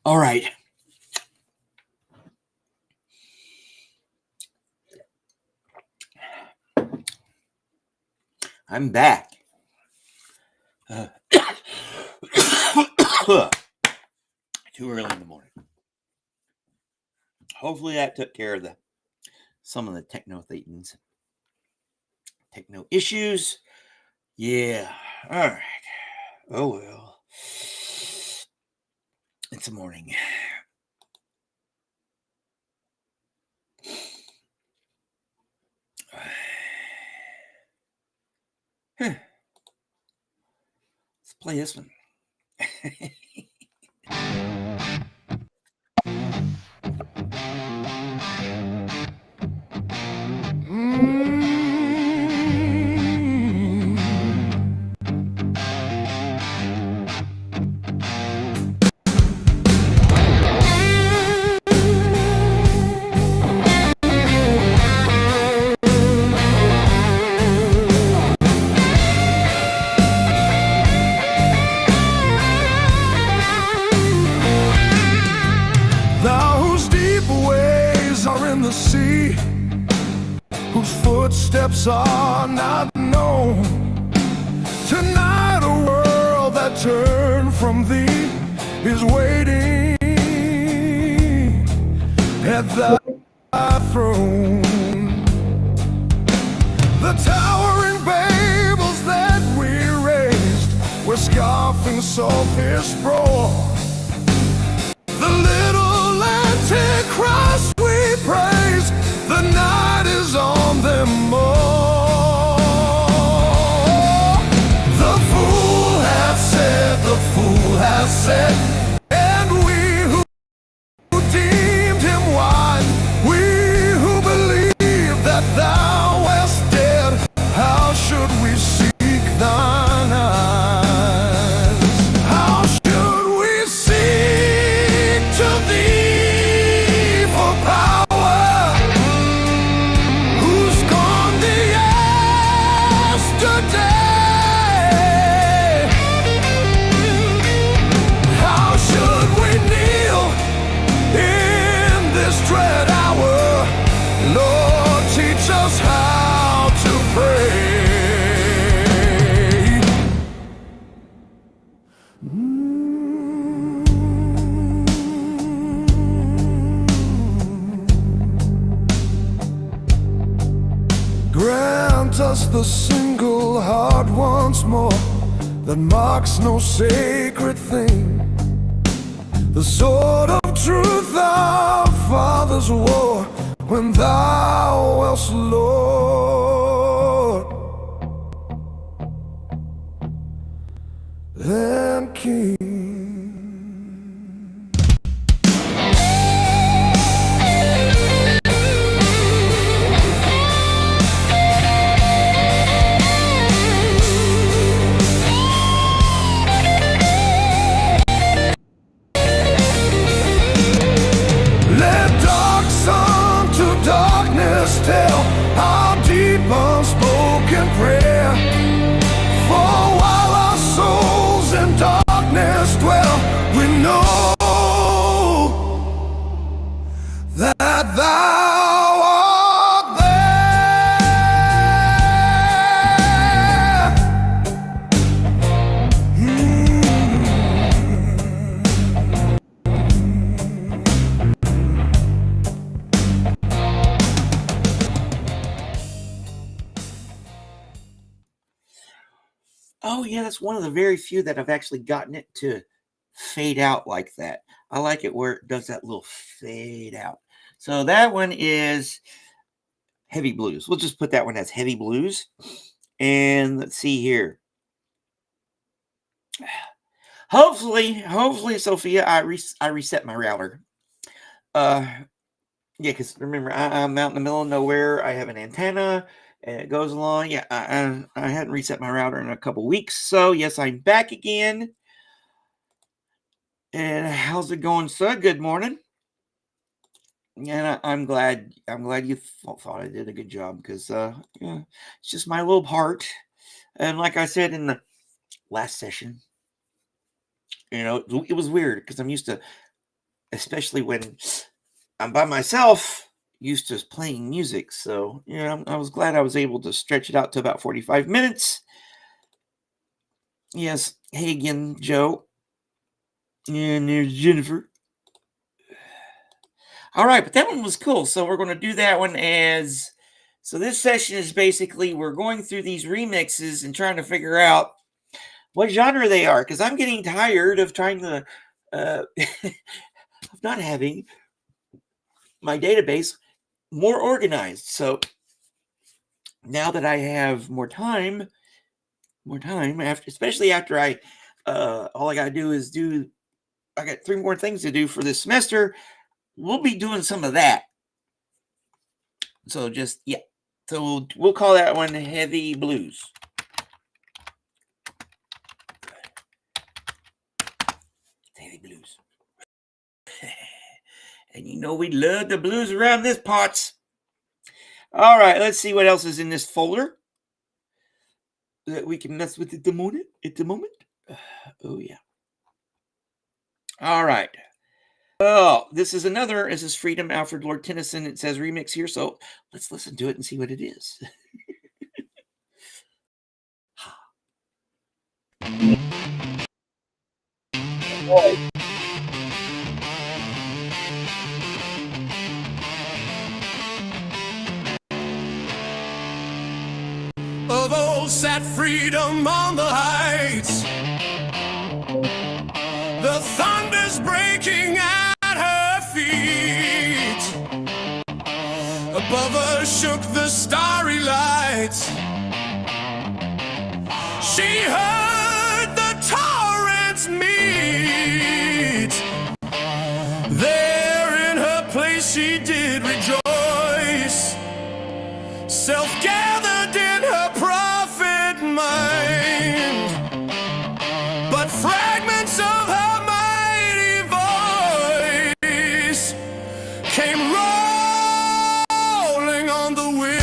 All right. I'm back. Too early in the morning. Hopefully that took care of some of the techno issues. Yeah. All right. Oh well. It's morning. Let's play this one. Those deep waves are in the sea, whose footsteps are not known. Tonight a world that turned from thee is waiting at thy throne. The towering Babels that we raised were scoffing sophist roar. The little Antichrist we praise, the night is on them all. The fool hath said, and we who deemed him wise, we who believe that thou wast dead, how should we seek thine eyes? How should we seek to thee for power, who's gone the yesterday? How should we kneel in this dread hour? Lord, teach us how to pray. Grant us the single heart once more that marks no sacred thing, the sword of truth our fathers wore when thou wast Lord and King. Let dark sun to darkness tell our deep unspoken prayer. For while our souls in darkness dwell, we know that thou art Oh yeah, that's one of the very few that I've actually gotten it to fade out like that. I like it where it does that little fade out. So that one is heavy blues. We'll just put that one as heavy blues. And let's see here. Hopefully, Sophia, I reset my router. Yeah, because remember, I'm out in the middle of nowhere. I have an antenna, and it goes along. Yeah, I hadn't reset my router in a couple weeks, so yes, I'm back again. And how's it going, sir? Good morning. And I'm glad you thought I did a good job because yeah, it's just my little part. And like I said in the last session, it was weird because I'm used to especially when I'm by myself, used to playing music. So, I was glad I was able to stretch it out to about 45 minutes. Yes. Hey again, Joe. And there's Jennifer. All right, but that one was cool. So we're going to do that one as... So this session is basically we're going through these remixes and trying to figure out what genre they are, because I'm getting tired of trying to... of not having my database more organized. So now that I have more time after, especially after I all I gotta do is I got 3 more things to do for this semester. We'll be doing some of that. So just, yeah. So we'll call that one Heavy Blues. Heavy Blues. And we love the blues around this parts. All right, let's see what else is in this folder that we can mess with at the moment. Oh, yeah. All right. Oh, this is Freedom, Alfred Lord Tennyson. It says remix here, so let's listen to it and see what it is. Of old sat freedom on the heights, the thunder's breaking at her feet. Above her shook the starry lights. She heard the torrents meet. There in her place she did rejoice, self-gathered in her prophet mind, but fragments of her mighty voice came rolling on the wind.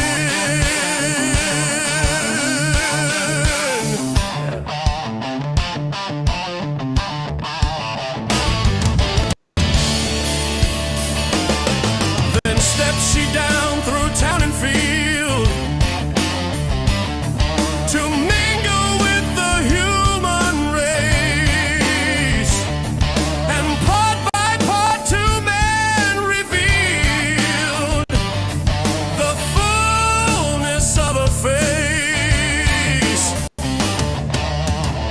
Then stepped she down through town and field to mingle with the human race, and part by part to man revealed the fullness of her face.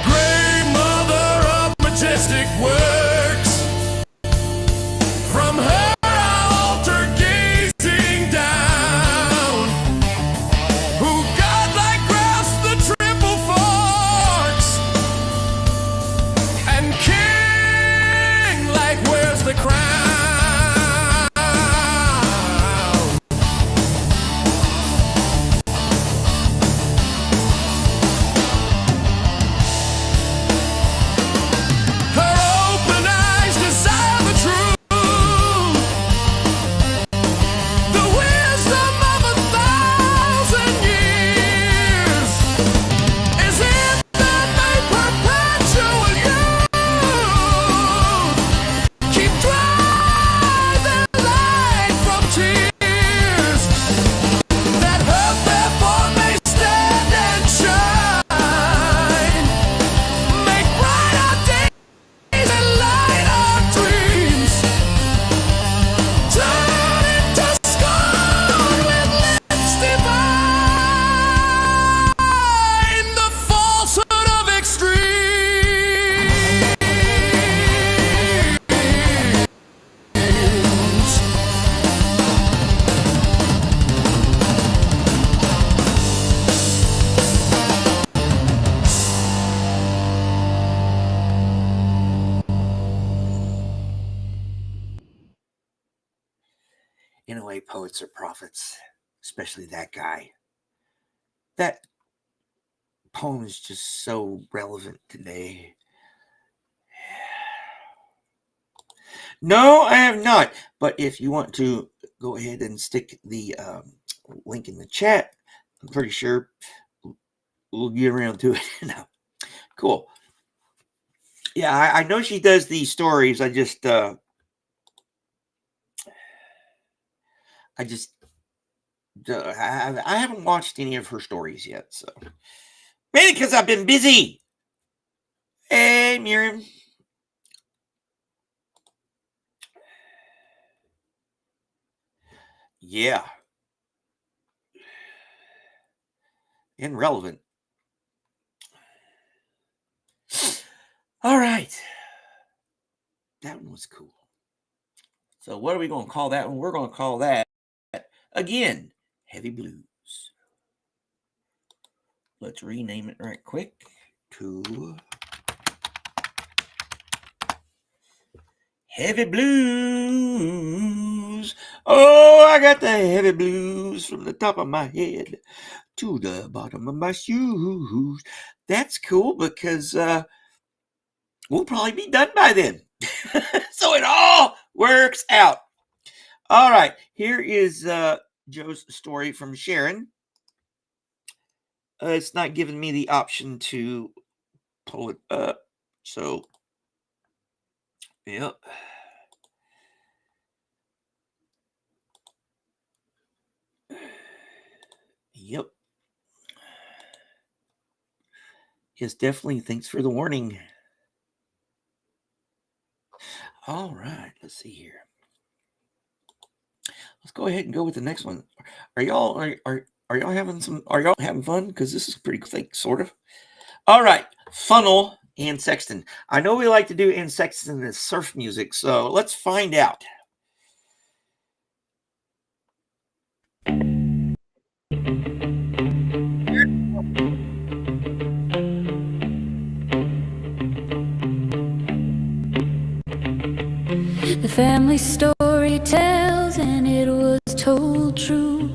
Great mother of majestic works, from her altar gazing down, who godlike grasped the triple forks, and king-like wears the crown. Her open eyes desire the truth, the wisdom of 1,000 years is in that may perpetual youth. Keep dry their light from tears, that hope therefore may stand and shine. Make bright our days and light our dreams. Turn into scorn with lips divine the falsehood of extremes. In a way, poets are prophets, especially that guy. That poem is just so relevant today. No, I have not. But if you want to go ahead and stick the link in the chat, I'm pretty sure we'll get around to it. No. Cool. Yeah, I know she does these stories. I just I just I haven't watched any of her stories yet, so maybe because I've been busy. Hey, Miriam. Yeah. Irrelevant. All right. That one was cool. So what are we going to call that one? We're going to call that, again, Heavy Blues. Let's rename it right quick to Heavy Blues. Oh, I got the heavy blues from the top of my head to the bottom of my shoes. That's cool because we'll probably be done by then. So it all works out. All right, here is Joe's story from Sharon. It's not giving me the option to pull it up. So, yep. Yep. Yes, definitely. Thanks for the warning. All right, let's see here. Let's go ahead and go with the next one. Are y'all having fun? Because this is pretty thick, sort of. All right, funnel and sexton. I know we like to do in sexton as surf music, so let's find out. The family story tells, and it was told true,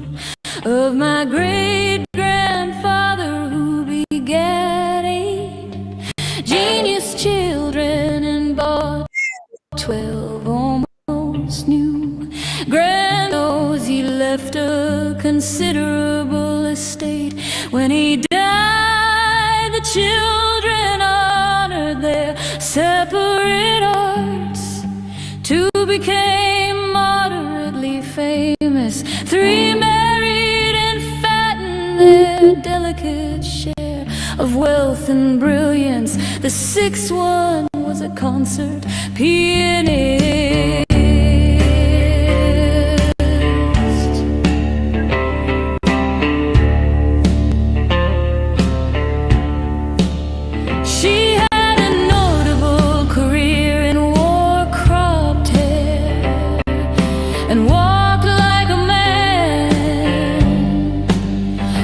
of my great-grandfather who begat 8 genius children and bought 12 almost new. Grand knows he left a considerable estate. When he died, the children honored their separate arts. 2 became moderately famous, 3 married and fattened their delicate share of wealth and brilliance. The 6th one was a concert pianist. She had a notable career in war-cropped hair and walked like a man,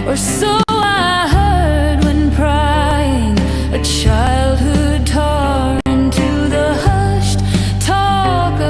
or so I heard when prying a childhood tar into the hushed talk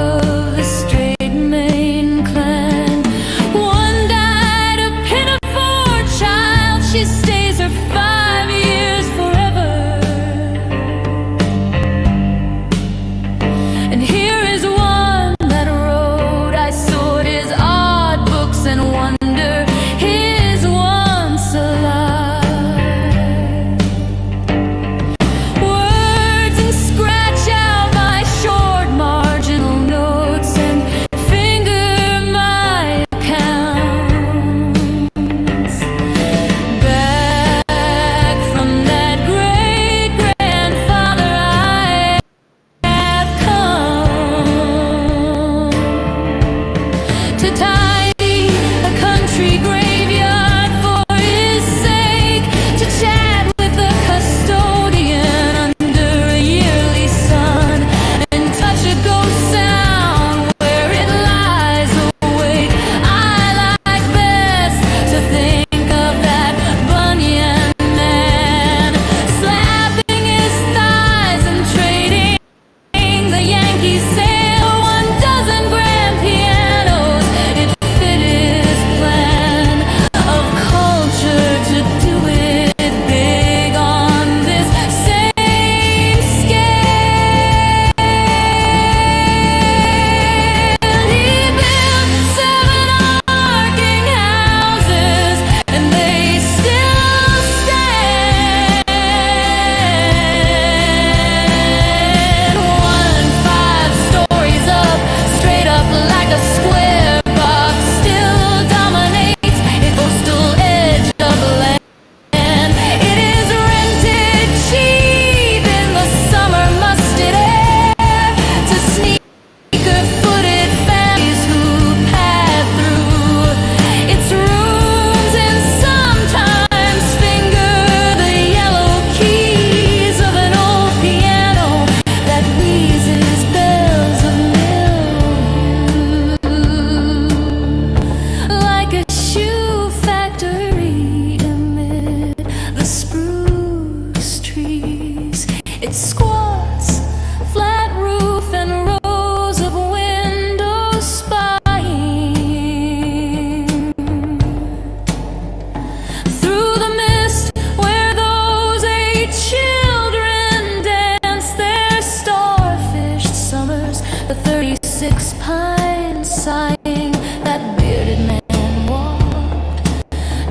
six pines sighing, that bearded man walked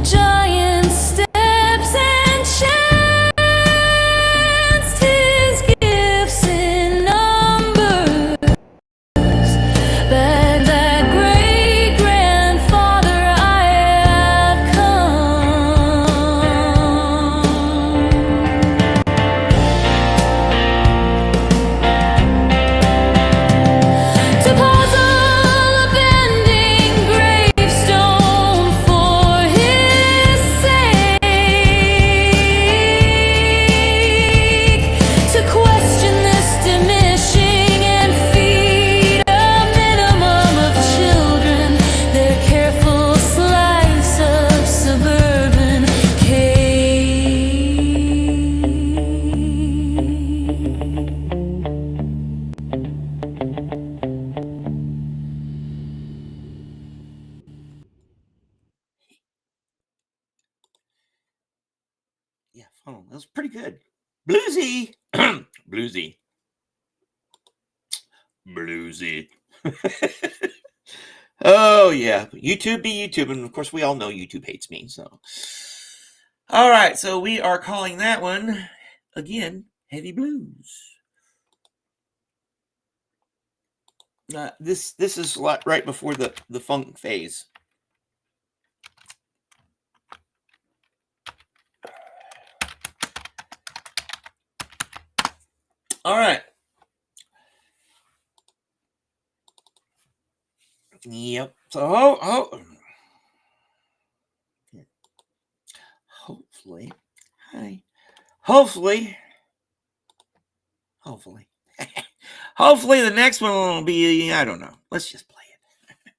giant steps and chanced his gifts in numbers. Beg that great grandfather I have come to puzzle a bending gravestone for his sake, to question this diminishing and feed a minimum of children their careful slice of suburban cake. Yeah, phone. That was pretty good. Bluesy. Bluesy. Bluesy. Oh, yeah. YouTube be YouTube. And of course, we all know YouTube hates me. So, all right. So, we are calling that one, again, Heavy Blues. This is right before the funk phase. All right. Yep. So, hopefully, hi. Hopefully, hopefully the next one will be, I don't know. Let's just play it.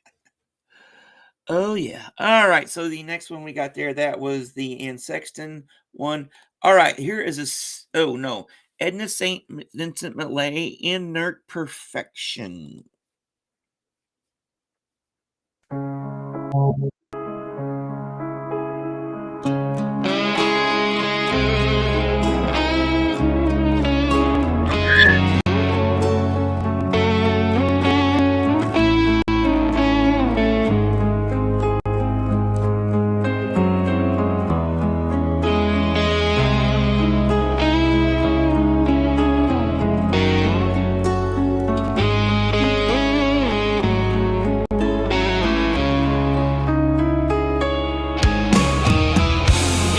Oh, yeah. All right. So the next one we got there, that was the Anne Sexton one. All right. Here is oh, no. Edna St. Vincent Millay, Inert Perfection.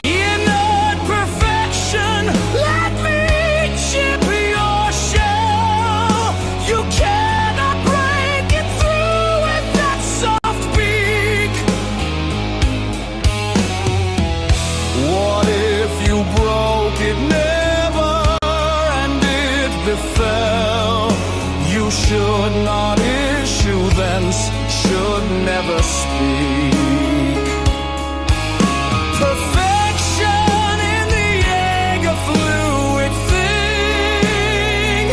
Inert perfection, let me chip your shell. You cannot break it through with that soft beak. What if you broke it never and it befell? You should not issue thence, should never speak. Perfection in the egg, a fluid thing,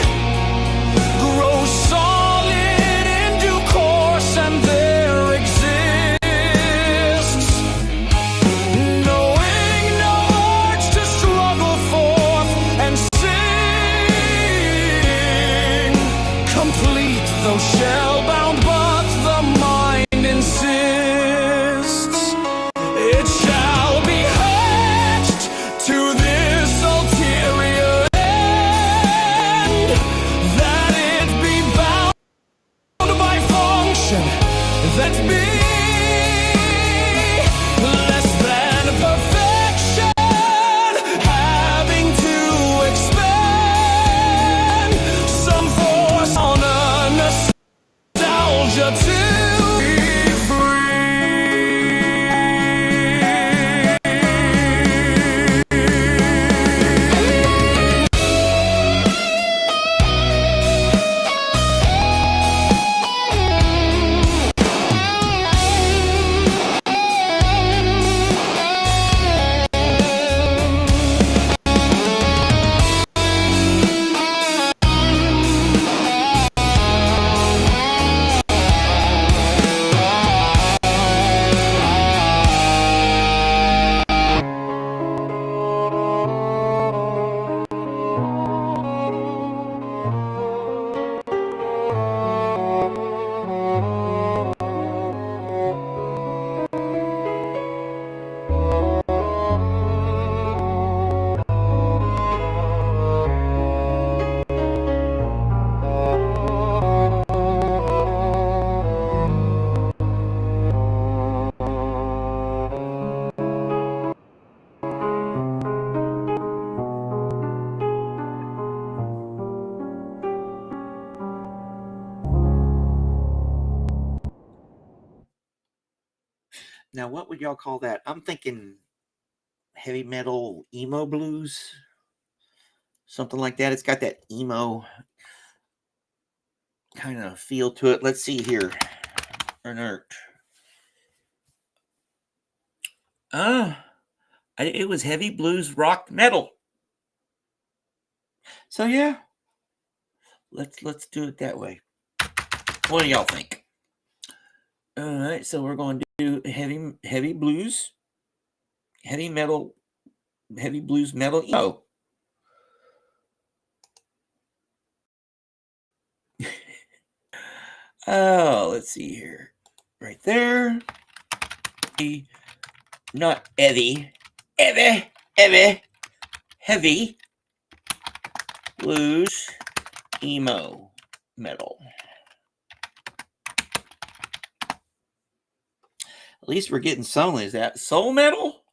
grows solid in due course, and there exists, knowing no urge to struggle forth and sing, complete though shell-bound, but the mind insists. It shall be hatched to this ulterior end, that it be bound by function, that be less than perfection, having to expend some force on a nostalgia to be free. Now, what would y'all call that? I'm thinking heavy metal emo blues, something like that. It's got that emo kind of feel to it. Let's see here. Inert. It was heavy blues rock metal. So yeah, let's do it that way. What do y'all think? All right, so we're going to do heavy blues, heavy metal, heavy blues metal emo. Oh, let's see here. Right there. Not heavy blues emo metal. At least we're getting some. Is that soul metal?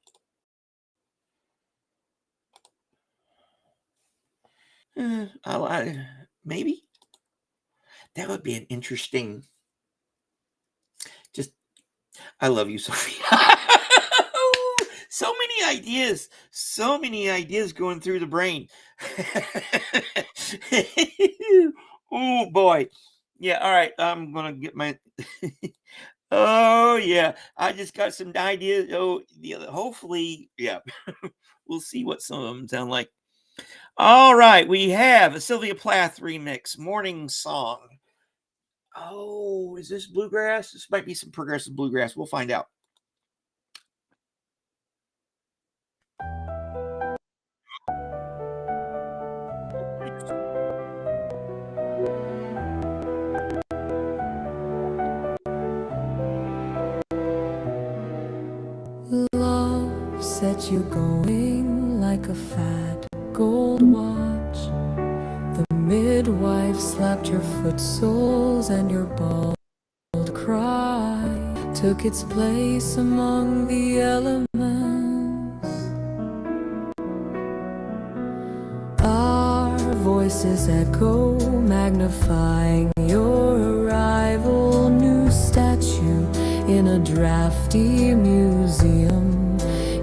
Maybe that would be an interesting. I love you, Sophie. So many ideas going through the brain. Oh boy. Yeah, all right. I'm gonna get my oh yeah. I just got some ideas. Oh yeah, hopefully, yeah. We'll see what some of them sound like. All right, we have a Sylvia Plath remix, Morning Song. Oh, is this bluegrass? This might be some progressive bluegrass. We'll find out. Love set you going like a fat gold watch. The midwife slapped your foot soles and your bald cry took its place among the elements. Our voices echo, magnifying your arrival. New statue in a drafty museum,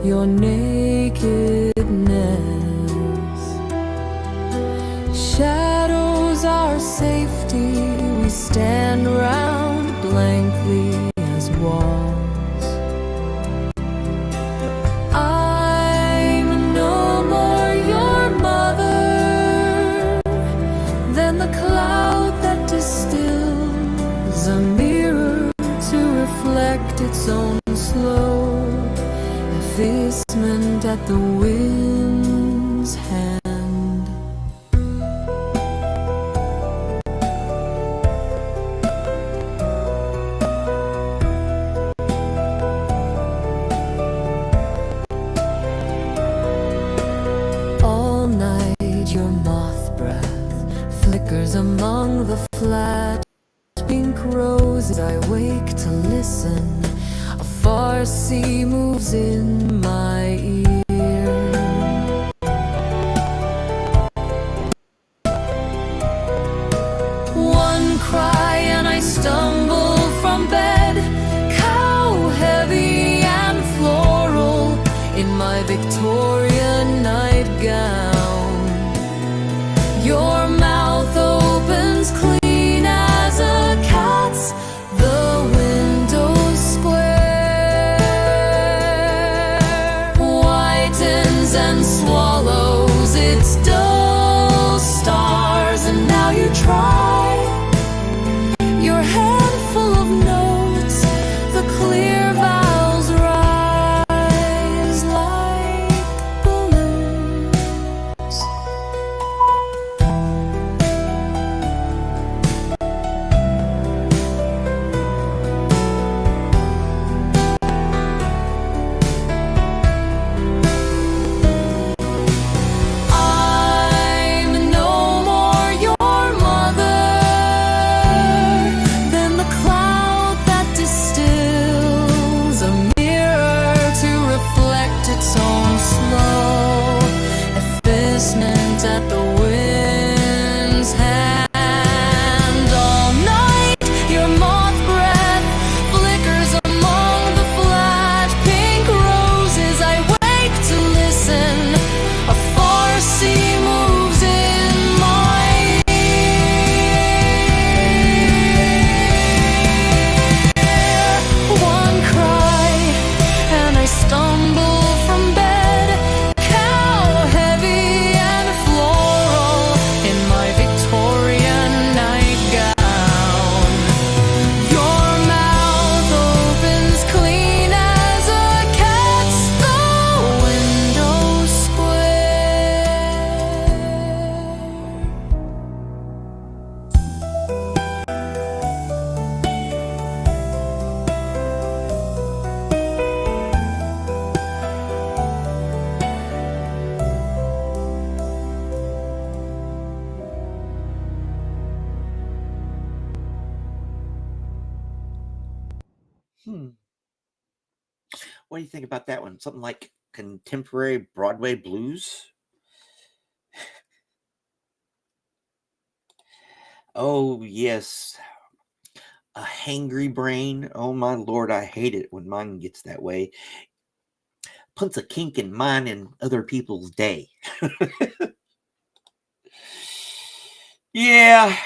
your nakedness. Shadows are safety, we stand round blankly as walls. I'm no more your mother than the cloud that distills a mirror to reflect its own slow effacement at the wind's hand. All night your moth breath flickers among the flat pink roses. I wake to listen. A far sea moves in my ear. One cry and I stumble from bed, cow heavy and floral in my Victoria nightgown. Your mouth opens clean as a cat's, the window square whitens and swallows its dull stars. And now you try your handful What do you think about that one? Something like contemporary Broadway blues? Oh, yes. A hangry brain. Oh, my Lord, I hate it when mine gets that way. Puts a kink in mine and other people's day. Yeah.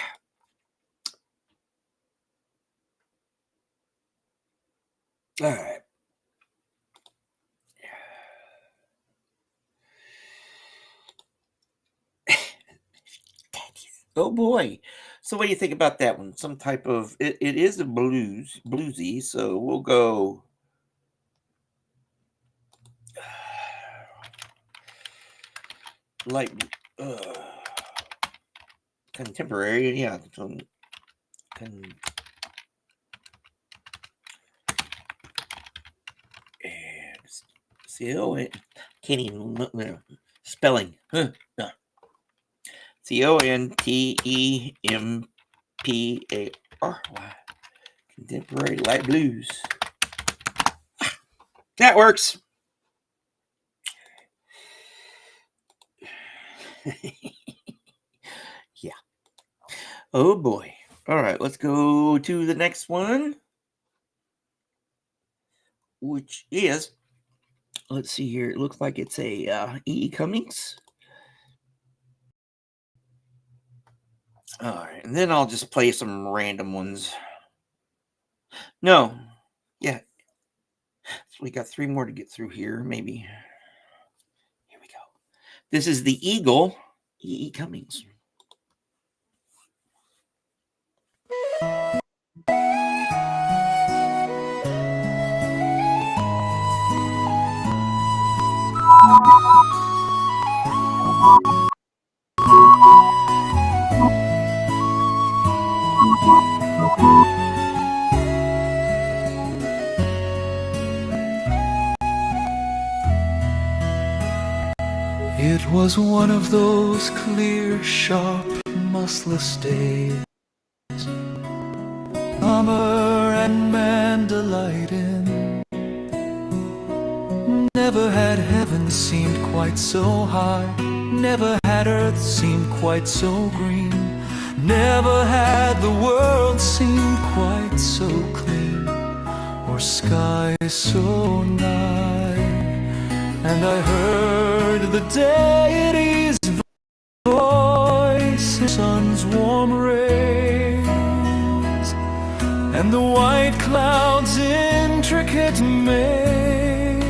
All right. Oh boy. So what do you think about that one? Some type of it is a bluesy, so we'll go like contemporary, yeah. C-O-N, can't even spelling. No. C-O-N-T-E-M-P-A-R-Y. Contemporary light blues. That works. Yeah. Oh boy. All right, let's go to the next one, which is, let's see here. It looks like it's a E.E. Cummings. All right, and then I'll just play some random ones. No, yeah. So we got 3 more to get through here, maybe. Here we go. This is the Eagle, E.E. Cummings. It was one of those clear, sharp, muscless days, summer and man delight in. Never had heaven seemed quite so high, never had earth seemed quite so green, never had the world seemed quite so clean, or skies so nigh. And I heard the deity's voice, the sun's warm rays, and the white clouds' intricate maze,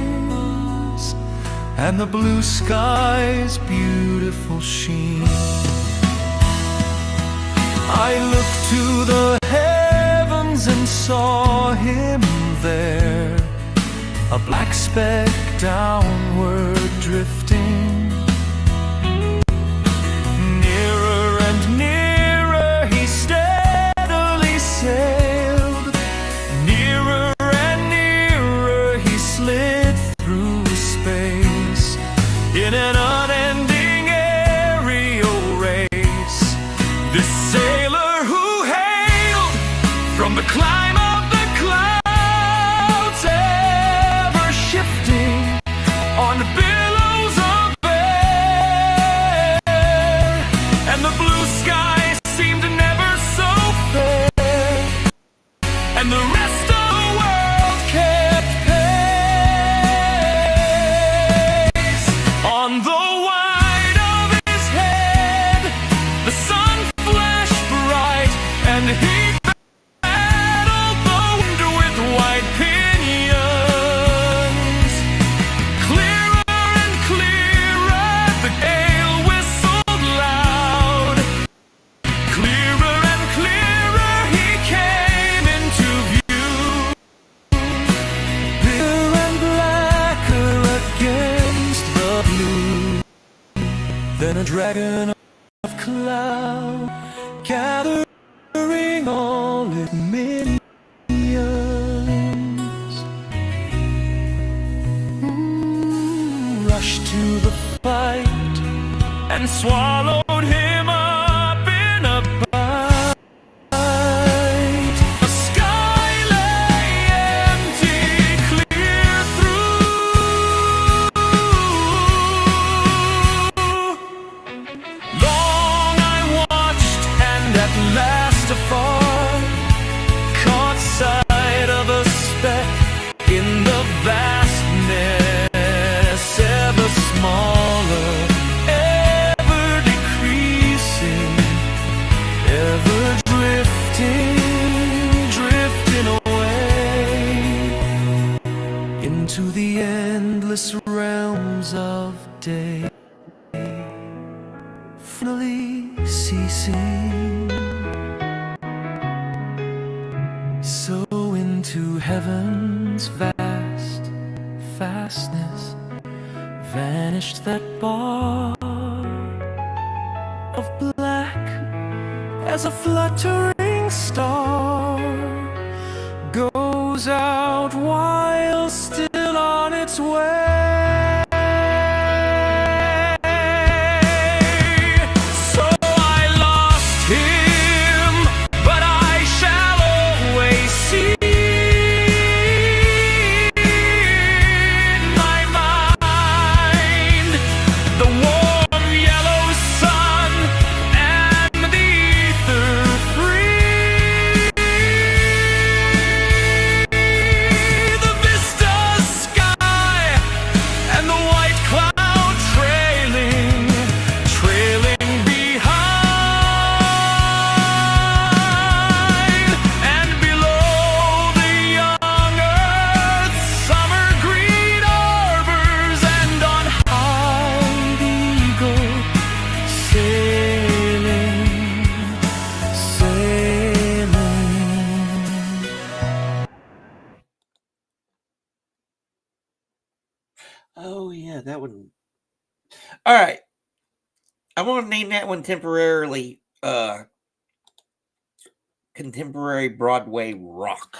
and the blue sky's beautiful sheen. I looked to the heavens and saw him there, a black speck downward drifting. Nearer and nearer he steadily sailed, nearer and nearer he slid through space, in an unending aerial race. This sailor who hailed from the climb of the clouds, ever shifting on the billows of air, and the blue sky seemed never so fair, and the rest of the world kept pace. On the wide of his head the sun flashed bright, and he battled the wind with white pinions. Clearer and clearer the gale whistled loud, clearer and clearer he came into view, bigger and blacker against the blue than a dragon of cloud, gathering all its minions. Rushed to the fight and swallowed him up in a bite. The sky lay endless realms of day finally ceasing. So into heaven's vast fastness vanished that bar of black as a fluttering star goes out while still on its way. So I lost him, but I shall always see in my mind the warm yellow sun and the ether free. The vista sky and the white cloud trailing behind, and below the young earth's summer green arbors, and on high the eagle sailing, sailing. Oh yeah, that one. All right. I want to name that one temporarily contemporary Broadway rock.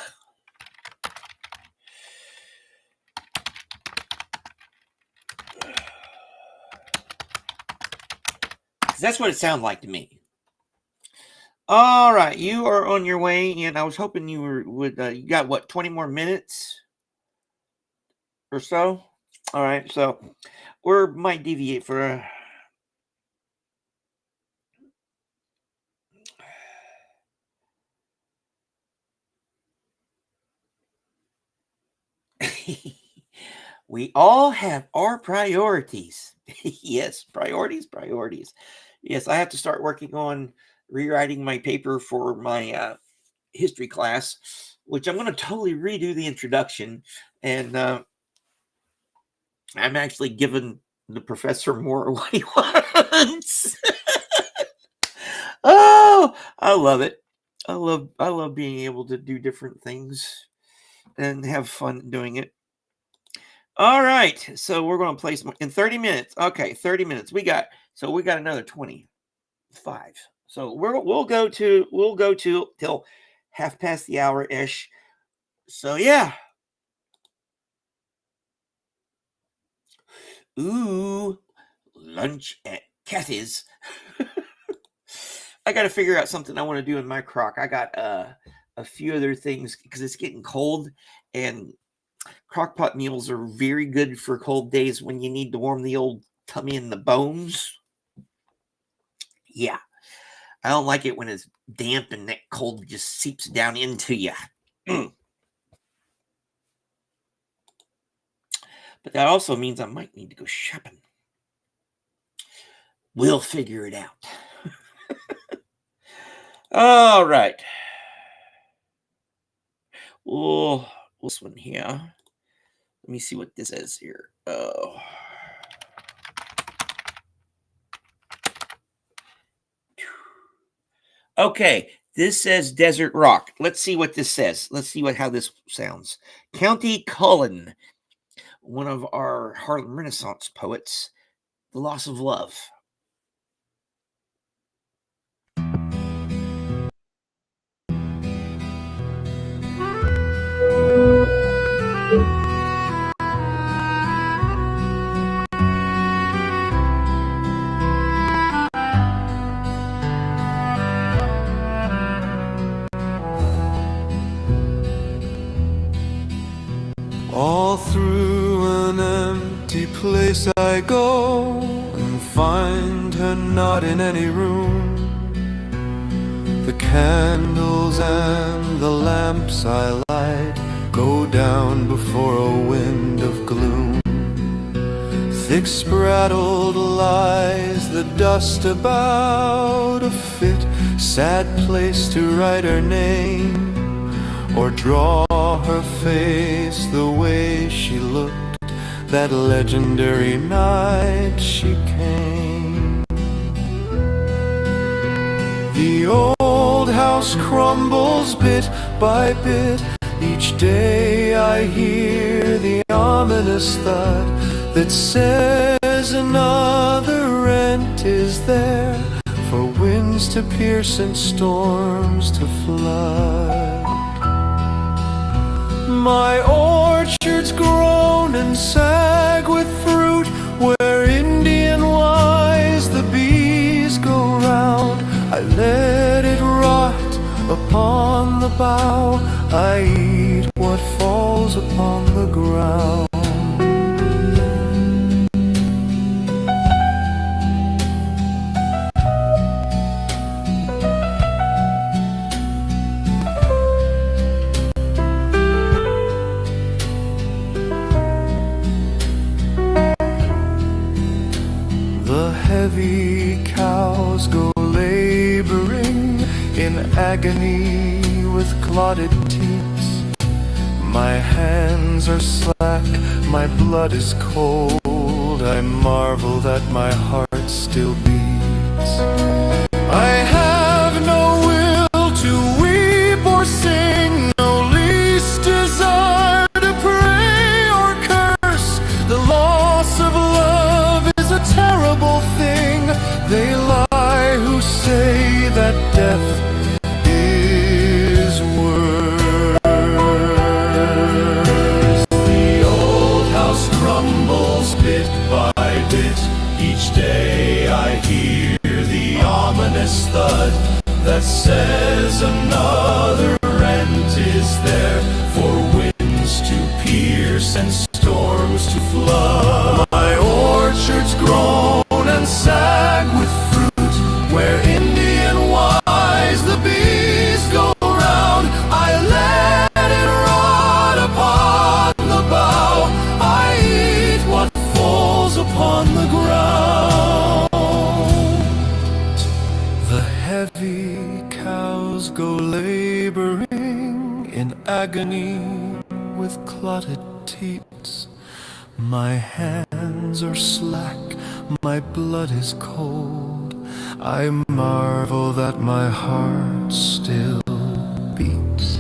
That's what it sounded like to me. All right, you are on your way, and I was hoping you would. You got what, 20 more minutes or so? All right, so we might deviate for. We all have our priorities. Yes, priorities. Yes, I have to start working on rewriting my paper for my history class, which I'm going to totally redo the introduction. And I'm actually giving the professor more of what he wants. Oh, I love it. I love being able to do different things and have fun doing it. All right, so we're going to place in 30 minutes. Okay, 30 minutes. We got another 25. So we'll go to till half past the hour ish. So yeah. Ooh, lunch at Kathy's. I got to figure out something I want to do in my crock. I got a few other things because it's getting cold, and crockpot meals are very good for cold days when you need to warm the old tummy and the bones. Yeah. I don't like it when it's damp and that cold just seeps down into you. But that also means I might need to go shopping. We'll figure it out. All right. Well, this one here. Let me see what this says here. Oh. Okay, this says Desert Rock. Let's see what this says. Let's see how this sounds. County Cullen, one of our Harlem Renaissance poets, The Loss of Love. All through an empty place I go and find her not in any room. The candles and the lamps I light go down before a wind of gloom. Thick spraddled lies the dust about, a fit, sad place to write her name, or draw her face the way she looked that legendary night she came. The old house crumbles bit by bit. Each day I hear the ominous thud that says another rent is there, for winds to pierce and storms to flood. My orchards groan and sag with fruit, where Indian-wise the bees go round. I let it rot upon the bough, I eat what falls upon the ground. The heavy cows go laboring in agony with clotted teats. My hands are slack, my blood is cold. I marvel that my heart still beats. I have no will to weep or sing, no least desire to pray or curse. The loss of love is a terrible thing. They lie who say that death is worse. The old house crumbles bit by bit. Each day I hear the ominous thud that says another rent is there, for winds to pierce and storms to flood. My orchards groan and sag with fruit, where Indian-wise the bees go round. I let it rot upon the bough, I eat what falls upon the ground. The heavy cows go laboring in agony with clotted teats. My hands are slack, my blood is cold. I marvel that my heart still beats.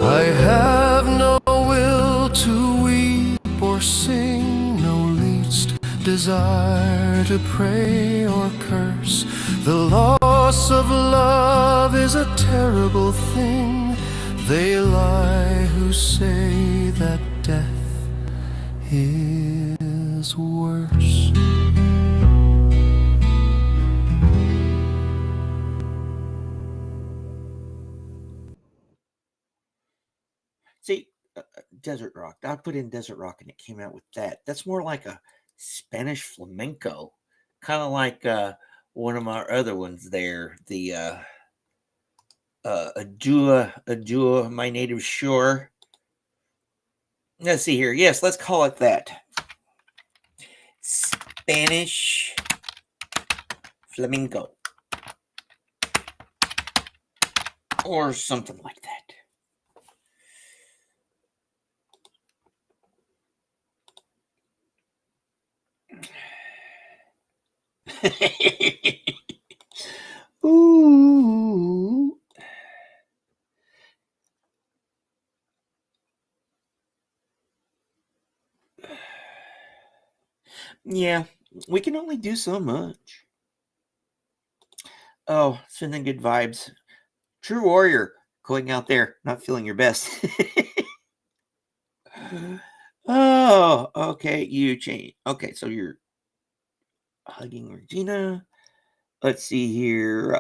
I have no will to weep or sing, no least desire to pray or curse. The loss of love is a terrible thing. They lie who say that death is worse. See, desert rock. I put in desert rock and it came out with that. That's more like a Spanish flamenco, kind of like one of my other ones there, the Adua, my native shore. Let's see here. Yes, let's call it that. Spanish flamenco, or something like that. Ooh. Yeah, we can only do so much. Oh, sending good vibes. True warrior going out there, not feeling your best. Oh, okay. You change. Okay, so you're hugging Regina. Let's see here.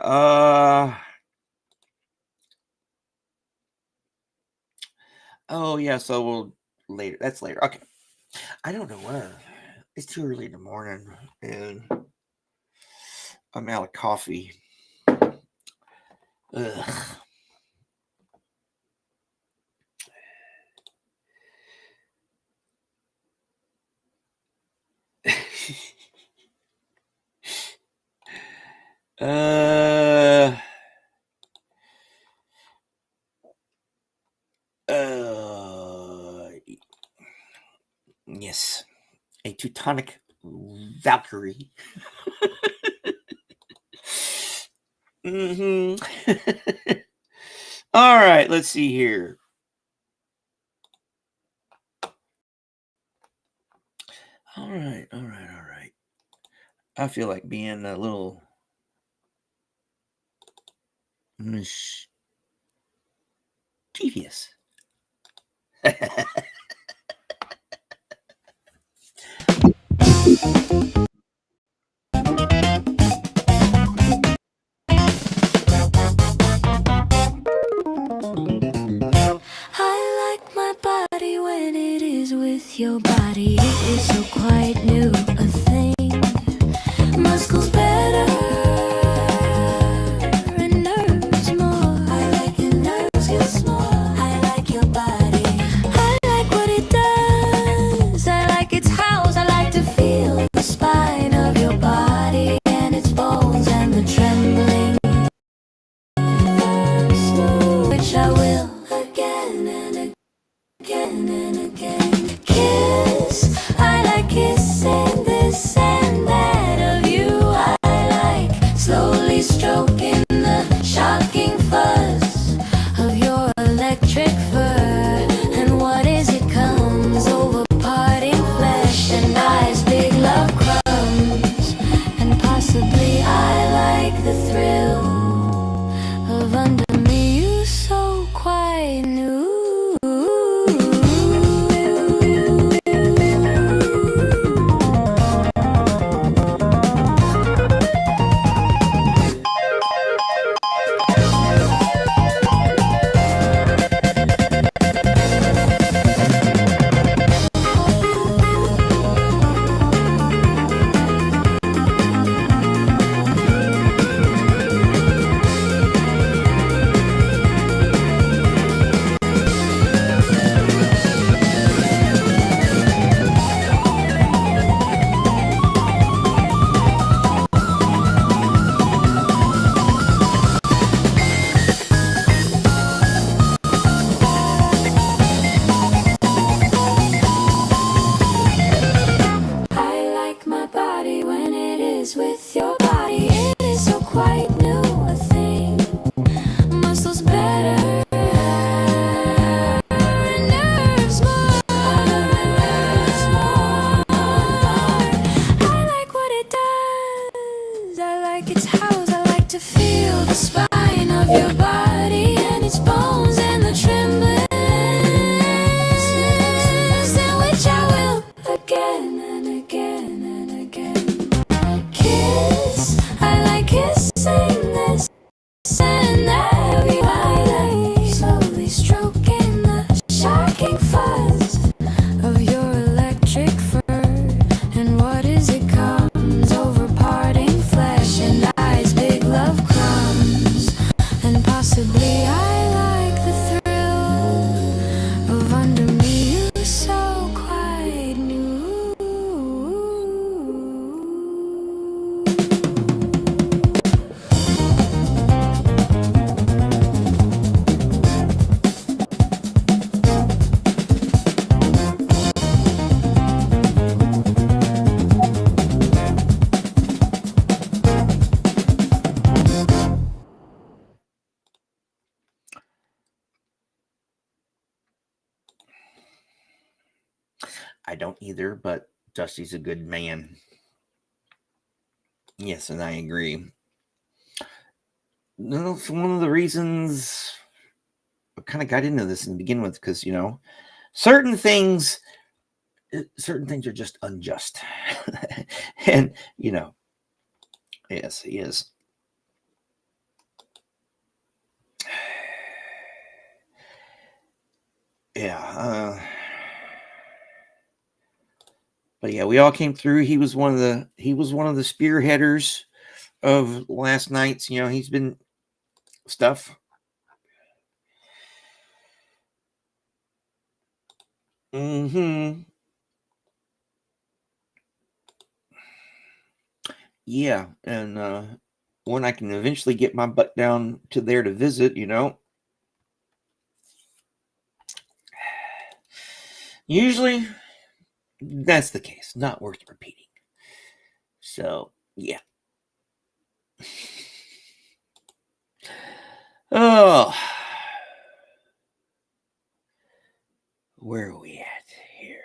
Oh yeah, so we'll later. That's later. Okay. I don't know where. It's too early in the morning and I'm out of coffee. Ugh. uh, Teutonic Valkyrie. All right, let's see here. All right. I feel like being a little mischievous. I like my body when it is with your body. It is so quite new, a thing. Muscles better and nerves more. I like your nerves, you're small. I like your body. I like what it does. I like its house. I like to feel the spine of your body and its bones and the trembling. Which I will again and again and again. Kiss, I like kissing this and that of you. I like slowly stroking the shocking fuzz of your electric fur. And what is it comes over parting flesh and eyes, big love crumbs. And possibly I like the thrill of under me, you so quite new. I like my body when it is with your body. It is so quite new, a thing. Muscles better, nerves more. I like what it does. I like its house. I like to feel the spine of your body and its bones and the trembling. Which I will again and again and again. Kiss, I like kissing this and that of you. I like slowly stroking the shocking fuzz of your electric fur. And what is it comes over parting flesh and eyes, big love crumbs. And possibly I like the thrill of under me, you so quite new. I don't either, but Dusty's a good man. Yes, and I agree. No, it's one of the reasons I kind of got into this to begin with, because certain things are just unjust. And yes, he is. Yeah. But yeah, we all came through. He was one of the spearheaders of last night's. He's been stuff. Yeah, and when I can eventually get my butt down to there to visit, usually that's the case. Not worth repeating. So, yeah. Oh, where are we at here?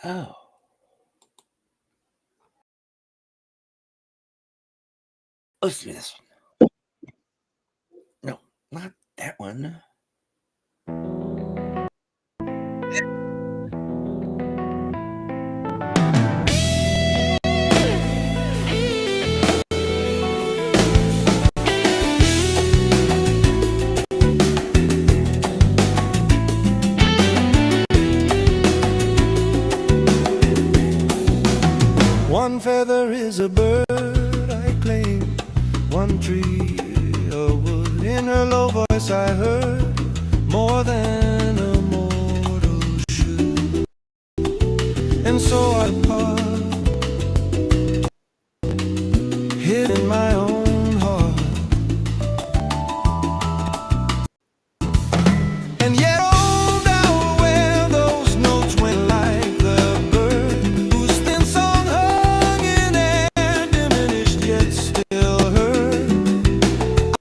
Oh. Let's do this one. No, not that one. One feather is a bird I claim, one tree a wood. In her low voice I heard more than a mortal should. And so I part, hid in my own heart. And yet oh, now where those notes went like the bird whose thin song hung in air, diminished yet still heard.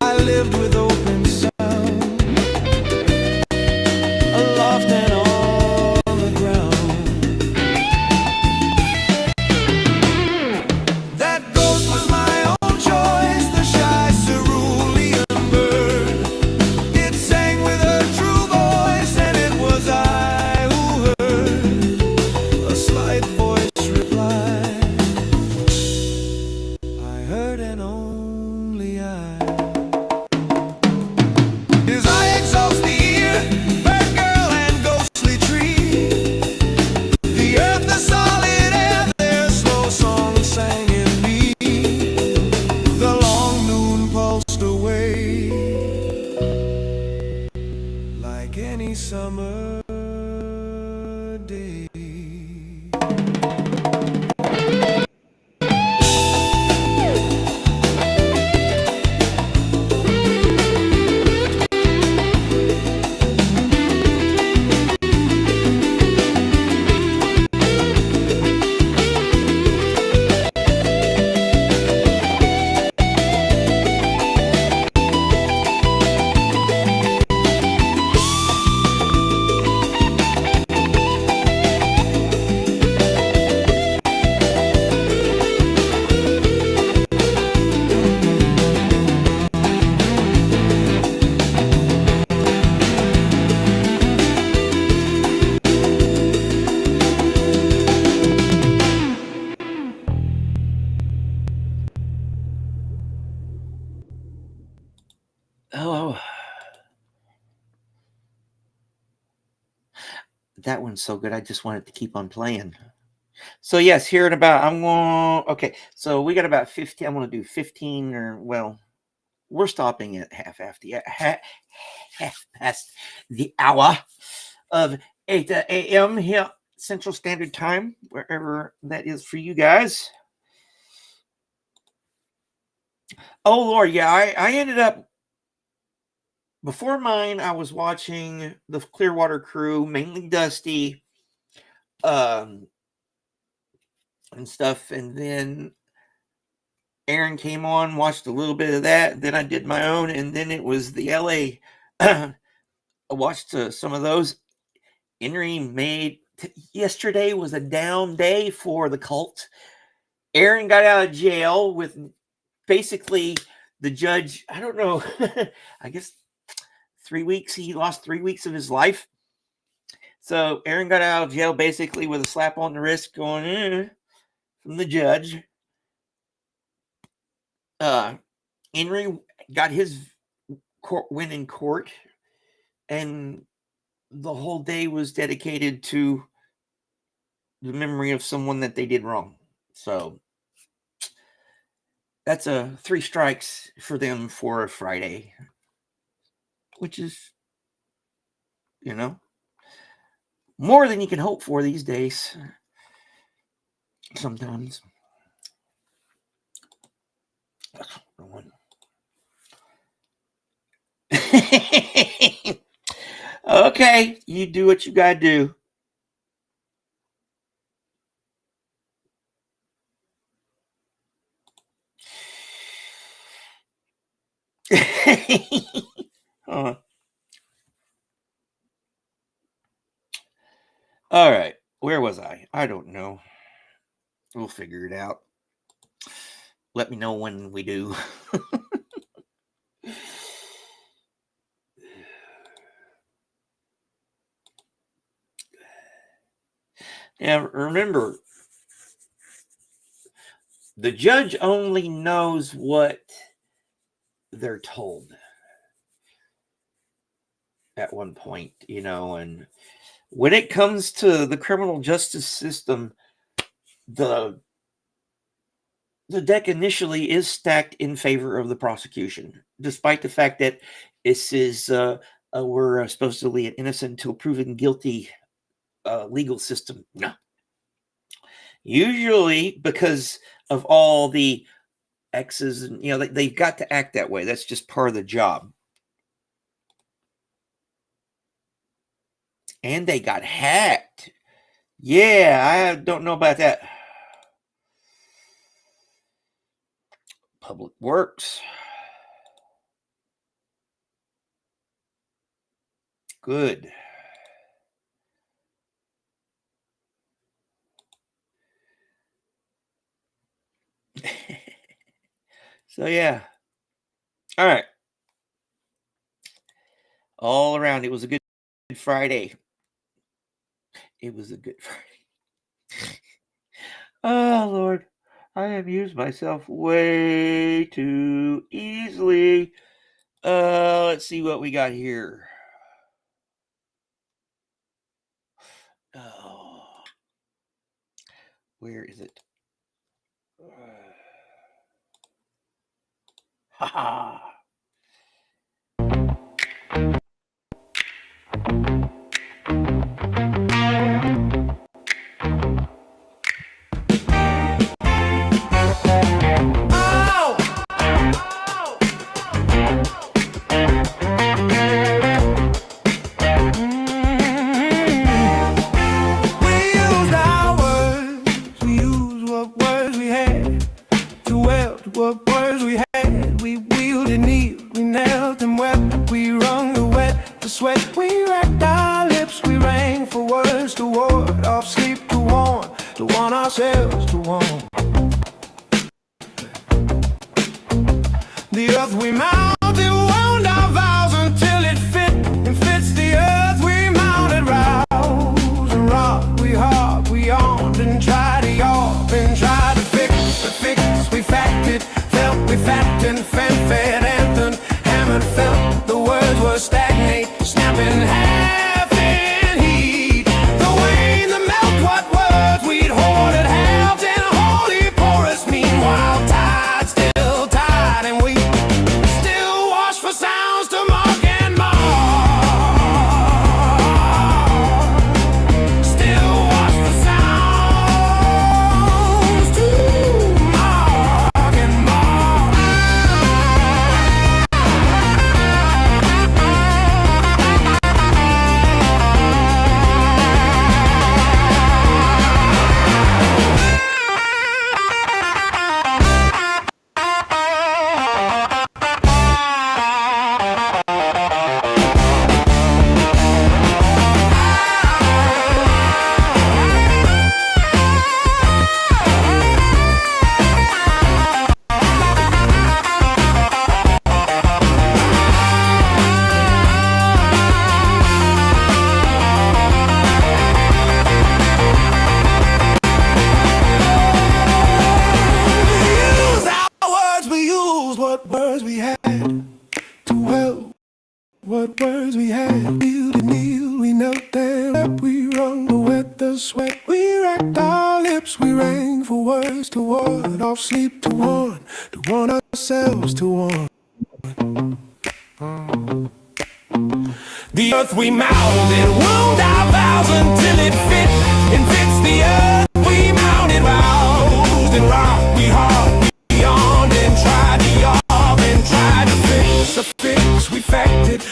I lived with open sound, aloft and on the ground. That ghost was my own choice, the shy cerulean bird. It sang with her true voice, and it was I who heard a slight voice reply. I heard and only I. His eye exalts the ear, bird girl and ghostly tree. The earth, the solid air, their slow song sang in me. The long noon pulsed away like any summer day. Oh, that one's so good. I just want it to keep on playing. So yes, here in about I'm going. Okay, so we got about 15. I'm going to do 15, or well, we're stopping at half past the hour of 8 a.m. here Central Standard Time, wherever that is for you guys. Oh Lord, yeah, I ended up before mine. I was watching the Clearwater Crew, mainly Dusty, and stuff, and then Aaron came on, watched a little bit of that. Then I did my own, and then it was the LA. I watched some of those. Henry yesterday was a down day for the cult. Aaron got out of jail with basically the judge. I don't know. I guess 3 weeks. He lost 3 weeks of his life. So Aaron got out of jail basically with a slap on the wrist going from the judge. Henry got his win in court, and the whole day was dedicated to the memory of someone that they did wrong. So that's 3 strikes for them for a Friday, which is, more than you can hope for these days. Sometimes. Okay, you do what you gotta do. All right, where was I? I don't know. We'll figure it out. Let me know when we do. Now, remember, the judge only knows what they're told at one point, and when it comes to the criminal justice system, the deck initially is stacked in favor of the prosecution, despite the fact that this is we're supposedly an innocent until proven guilty legal system. No. Usually because of all the X's and they've got to act that way. That's just part of the job. And they got hacked. Yeah, I don't know about that. Public Works. Good. So yeah. All right. All around, it was a good Friday. It was a good Friday. Oh, Lord. I have used myself way too easily. Let's see what we got here. Oh. Where is it? Ha ha. What words we had, we wheeled and kneeled, we knelt and wept, we wrung the wet, the sweat, we racked our lips, we rang for words to ward off sleep, to warn ourselves to warn. The earth we mounted, wound our vows until it fit, and fits the earth we mounted, rouse and rock, we harp, we yawned and tried to yarp and tried to fix, we facted, felt we fact and fan-fed, anthem, hammered, felt the words were stagnate, snapping half in heat. The wane, the melt, what words we'd hoarded, halved in holy porous, meanwhile tide still tide, and we still wash for sounds to mark and mar. Still wash for sounds to mark and mar. What words we had to help, what words we had. Kneeled and kneeled, we knelt and wept, we wrung the wet, the sweat, we racked our lips, we rang for words to ward off sleep, to warn ourselves to warn. The earth we mounded, wound our vows until it fit, and fits the earth we mounted, roused and rocked, we harped, we yawned and tried to yarp and tried to fix, we facted,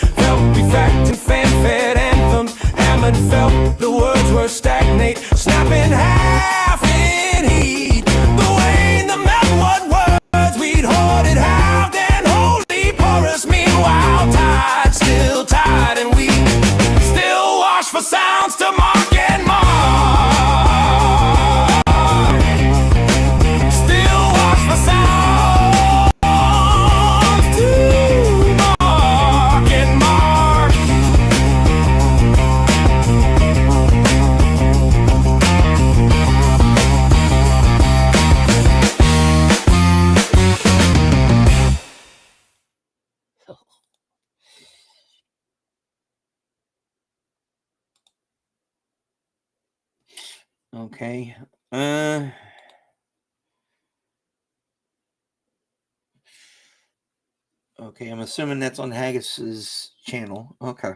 Okay. Okay, I'm assuming that's on Haggis's channel. Okay.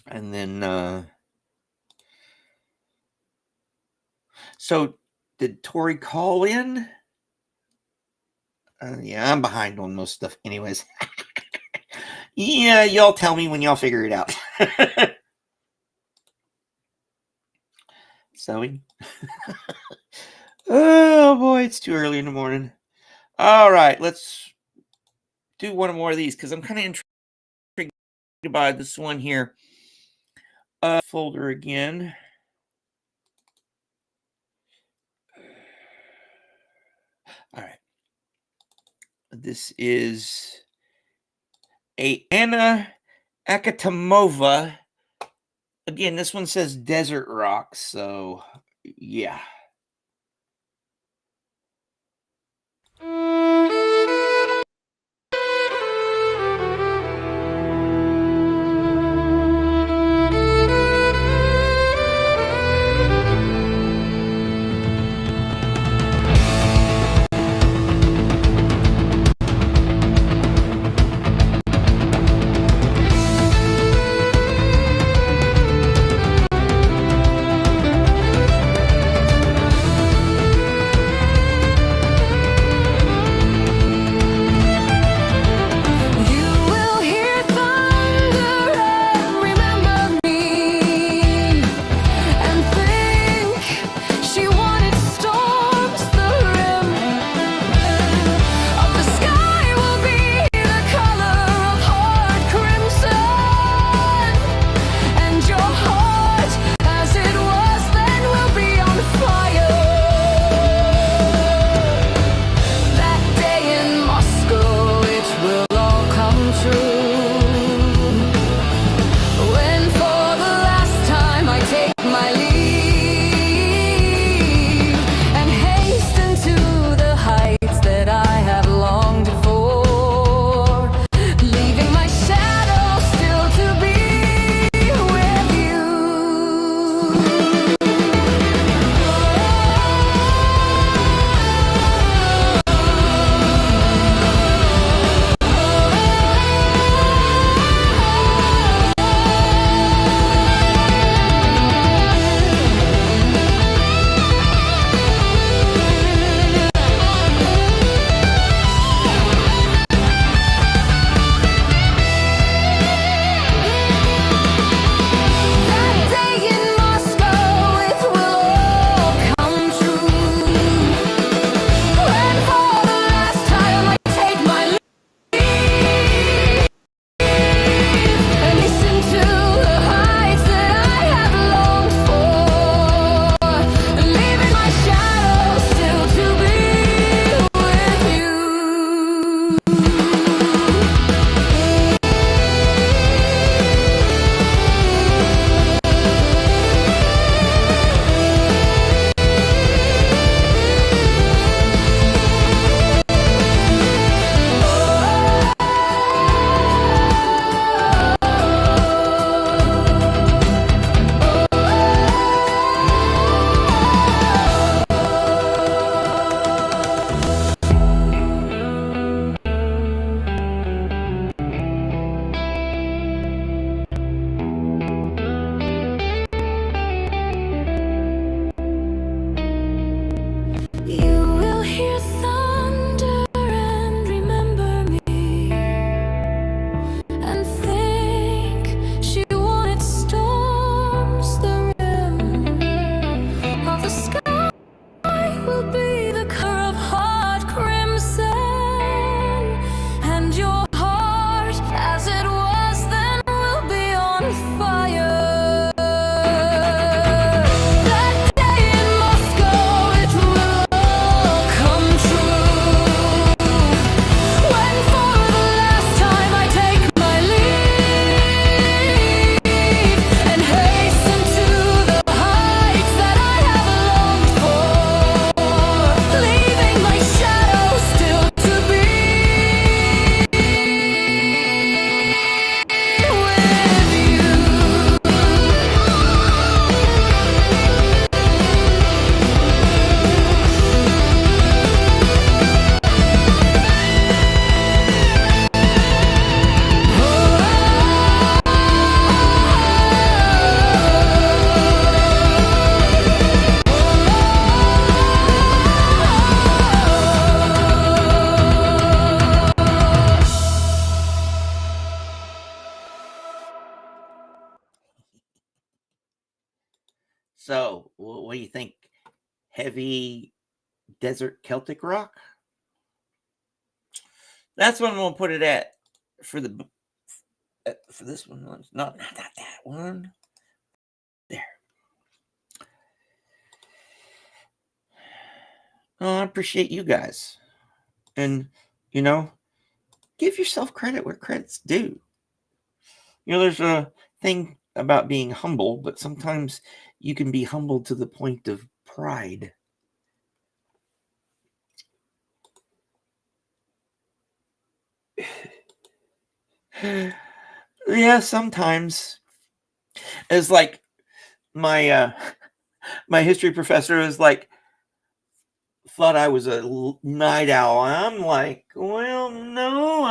And then, so did Tori call in? Yeah, I'm behind on most stuff anyways. Yeah, y'all tell me when y'all figure it out. Sewing. Oh boy, it's too early in the morning. All right, let's do one more of these because I'm kind of intrigued by this one here. Folder again. All right. This is a Anna Akatamova. Again, this one says desert rock, so yeah. heavy desert Celtic rock. That's what I'm going to put it at for this one. Not that one. There. Oh, I appreciate you guys. And, give yourself credit where credit's due. There's a thing about being humble, but sometimes you can be humble to the point of pride. Yeah, sometimes. It's like my history professor was like, thought I was a night owl. I'm like, well, no,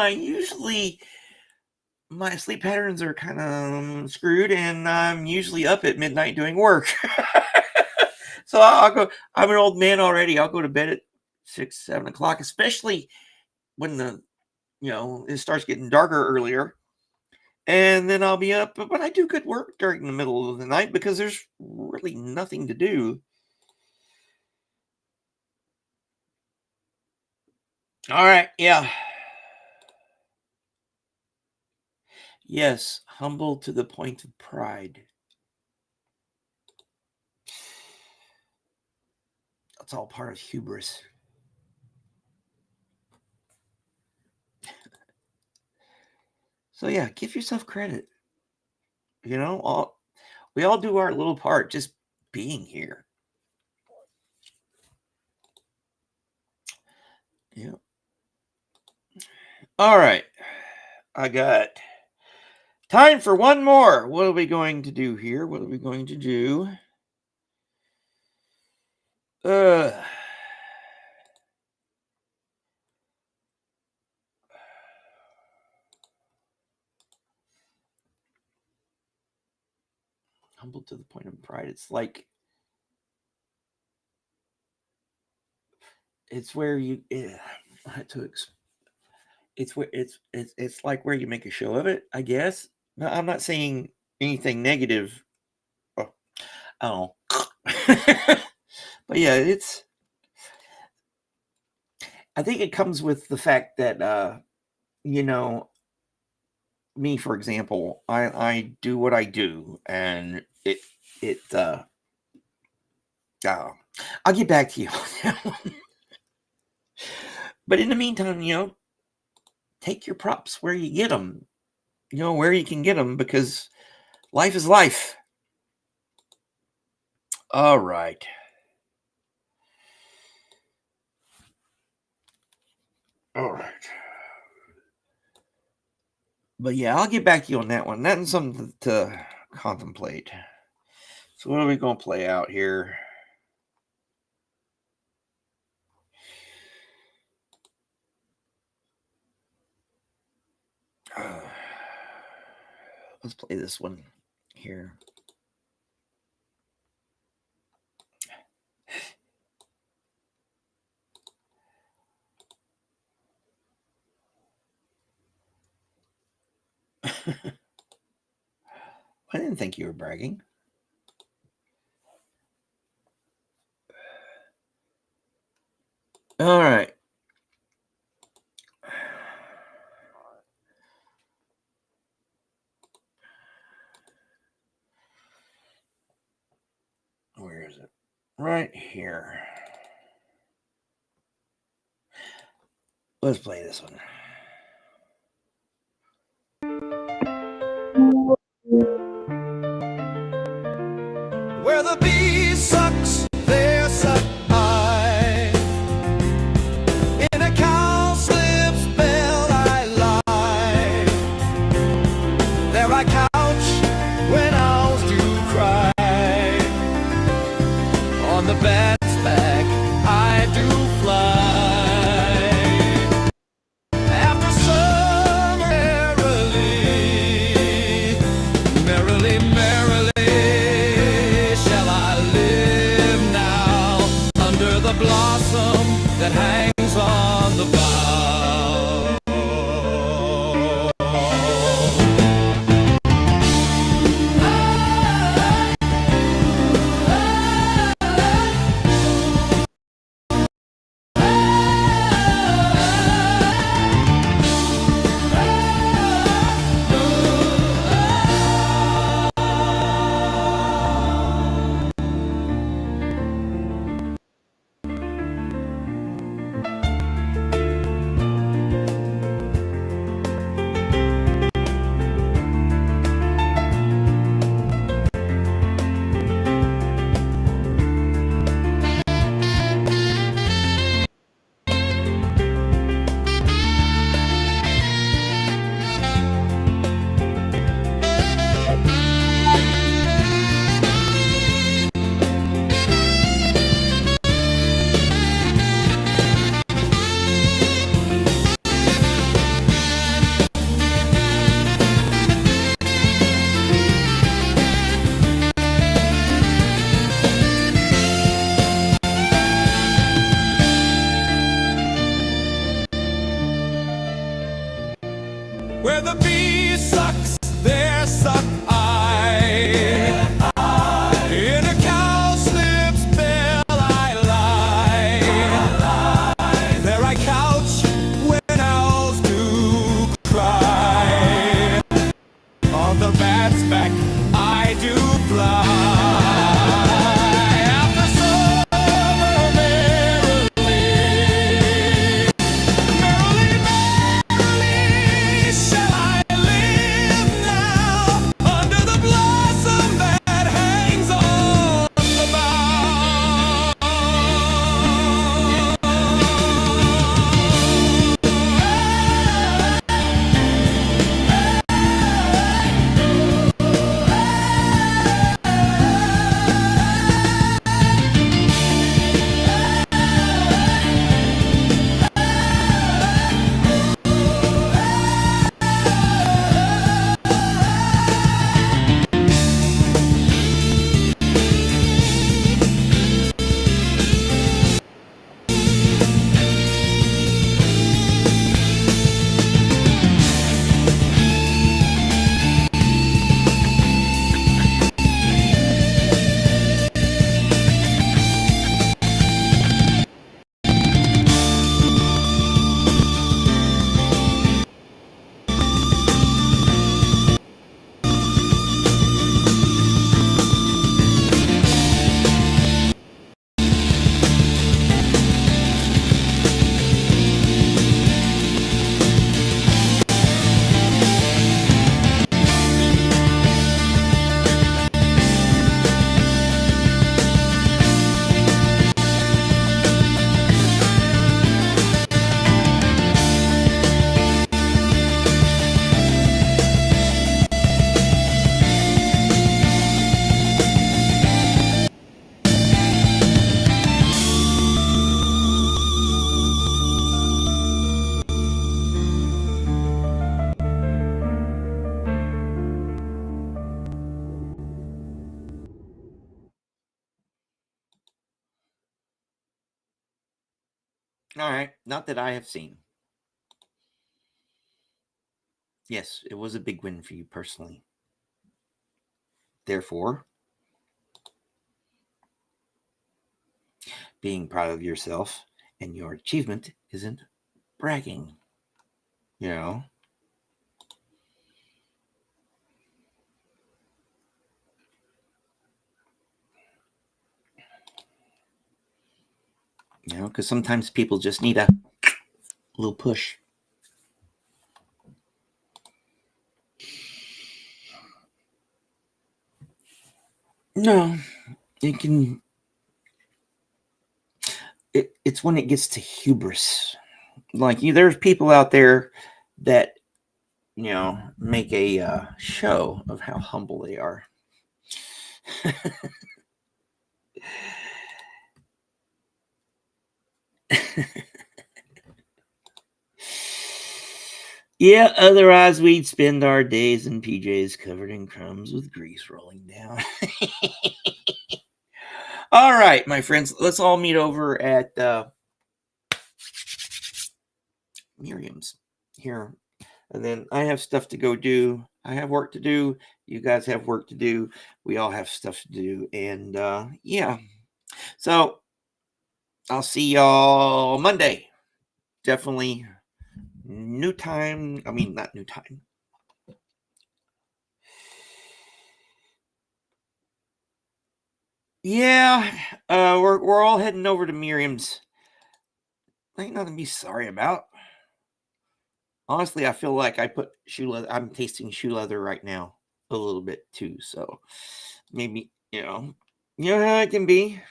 my sleep patterns are kind of screwed, and I'm usually up at midnight doing work. So I'm an old man already. I'll go to bed at 6, 7 o'clock, especially when it starts getting darker earlier. And then I'll be up, but I do good work during the middle of the night because there's really nothing to do. All right, yeah. Yes, humble to the point of pride. That's all part of hubris. So yeah, give yourself credit. We all do our little part just being here. Yeah. All right. I got time for one more. What are we going to do here? What are we going to do? Humble to the point of pride. It's like it's where you it's like where you make a show of it, I guess. No, I'm not saying anything negative. Oh, I don't know. But yeah, I think it comes with the fact that me, for example, I do what I do, and I'll get back to you on that one. But in the meantime, take your props where you get them, where you can get them, because life is life. All right. All right. But yeah, I'll get back to you on that one. That's something to contemplate. So what are we going to play out here? Let's play this one here. I didn't think you were bragging. All right. Where is it? Right here. Let's play this one. Where the bee sucks, there suck I. In a cowslip's bell I lie. There I couch when owls do cry. On the bat's back I do fly. After summer merrily, merrily, merrily shall I live now under the blossom that hangs on the bough. All right. Not that I have seen. Yes, it was a big win for you personally. Therefore, being proud of yourself and your achievement isn't bragging. You know? Because sometimes people just need a little push. No, it can. It's when it gets to hubris. Like there's people out there that make a show of how humble they are. Yeah, otherwise we'd spend our days in PJs covered in crumbs with grease rolling down. All right, my friends, let's all meet over at Miriam's here. And then I have stuff to go do. I have work to do. You guys have work to do. We all have stuff to do. And yeah. So I'll see y'all Monday. Definitely new time. I mean, not new time. Yeah, we're all heading over to Miriam's. Ain't nothing to be sorry about. Honestly, I feel like I put shoe leather. I'm tasting shoe leather right now a little bit too. So maybe you know how it can be.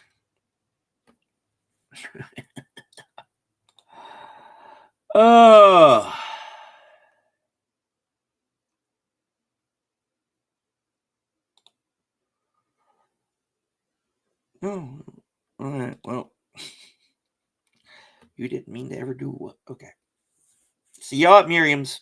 Oh. Oh, all right. Well, you didn't mean to ever do what? Okay. See y'all at Miriam's.